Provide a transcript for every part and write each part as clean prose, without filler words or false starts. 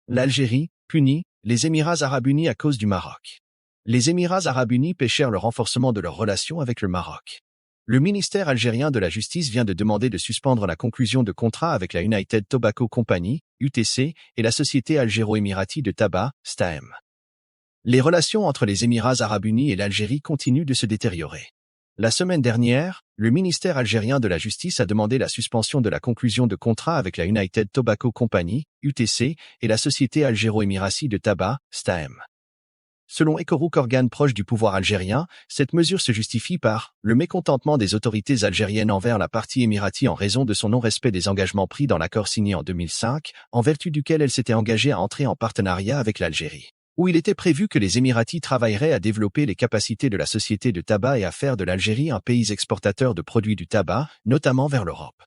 L'Algérie, punie, les Émirats arabes unis à cause du Maroc. Les Émirats arabes unis pêchèrent le renforcement de leurs relations avec le Maroc. Le ministère algérien de la Justice vient de demander de suspendre la conclusion de contrats avec la United Tobacco Company, UTC, et la société algéro-émirati de tabac, STAEM. Les relations entre les Émirats arabes unis et l'Algérie continuent de se détériorer. La semaine dernière, le ministère algérien de la Justice a demandé la suspension de la conclusion de contrats avec la United Tobacco Company, UTC, et la société algéro-émirati de tabac, STAEM. Selon Ekorouk, organe proche du pouvoir algérien, cette mesure se justifie par le mécontentement des autorités algériennes envers la partie émirati en raison de son non-respect des engagements pris dans l'accord signé en 2005, en vertu duquel elle s'était engagée à entrer en partenariat avec l'Algérie, où il était prévu que les Émiratis travailleraient à développer les capacités de la société de tabac et à faire de l'Algérie un pays exportateur de produits du tabac, notamment vers l'Europe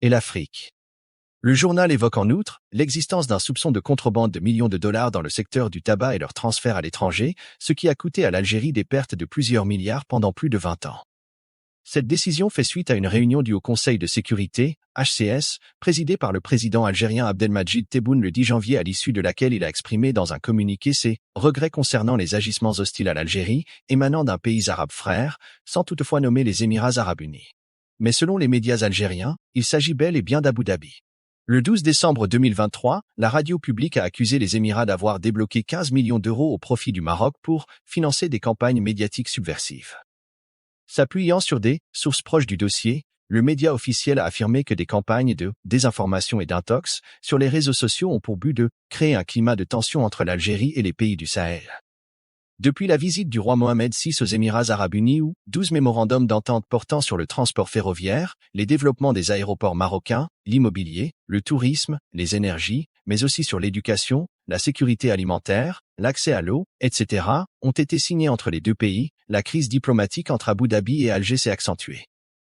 et l'Afrique. Le journal évoque en outre l'existence d'un soupçon de contrebande de millions de dollars dans le secteur du tabac et leur transfert à l'étranger, ce qui a coûté à l'Algérie des pertes de plusieurs milliards pendant plus de 20 ans. Cette décision fait suite à une réunion du Haut Conseil de sécurité, HCS, présidée par le président algérien Abdelmadjid Tebboune le 10 janvier, à l'issue de laquelle il a exprimé dans un communiqué ses regrets concernant les agissements hostiles à l'Algérie, émanant d'un pays arabe frère, sans toutefois nommer les Émirats arabes unis. Mais selon les médias algériens, il s'agit bel et bien d'Abu Dhabi. Le 12 décembre 2023, la radio publique a accusé les Émirats d'avoir débloqué 15 millions d'euros au profit du Maroc pour financer des campagnes médiatiques subversives. S'appuyant sur des sources proches du dossier, le média officiel a affirmé que des campagnes de désinformation et d'intox sur les réseaux sociaux ont pour but de créer un climat de tension entre l'Algérie et les pays du Sahel. Depuis la visite du roi Mohamed VI aux Émirats arabes unis où 12 mémorandums d'entente portant sur le transport ferroviaire, les développements des aéroports marocains, l'immobilier, le tourisme, les énergies, mais aussi sur l'éducation, la sécurité alimentaire, l'accès à l'eau, etc., ont été signés entre les deux pays, la crise diplomatique entre Abu Dhabi et Alger s'est accentuée.